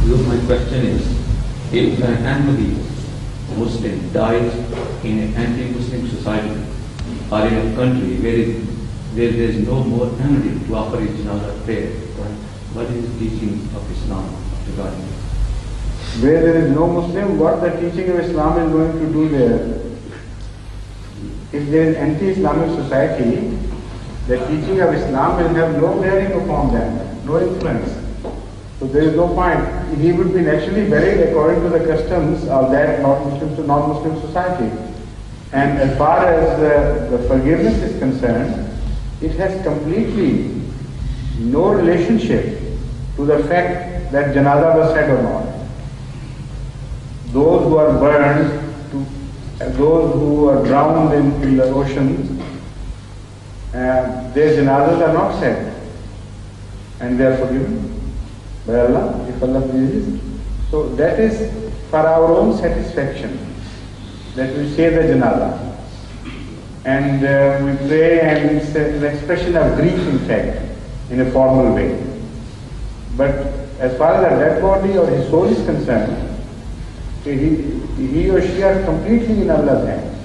My question is, if an Ahmadi Muslim dies in an anti-Muslim society or in a country where there is no more Ahmadi to offer his Janaza prayer, what is the teaching of Islam regarding it? Where there is no Muslim, what the teaching of Islam is going to do there? If there is anti-Islamic society, the teaching of Islam will have no bearing upon them, no influence. So there is no point. He would be naturally buried according to the customs of that non-Muslim to non-Muslim society. And as far as the forgiveness is concerned, it has completely no relationship to the fact that Janaza was said or not. Those who are burned, those who are drowned in the ocean, their Janazas are not said, and they are forgiven by Allah, if Allah pleases. So that is for our own satisfaction, that we say the Janaza. And we pray, and it's an expression of grief, in fact, in a formal way. But as far as the dead body or his soul is concerned, he or she are completely in Allah's hands.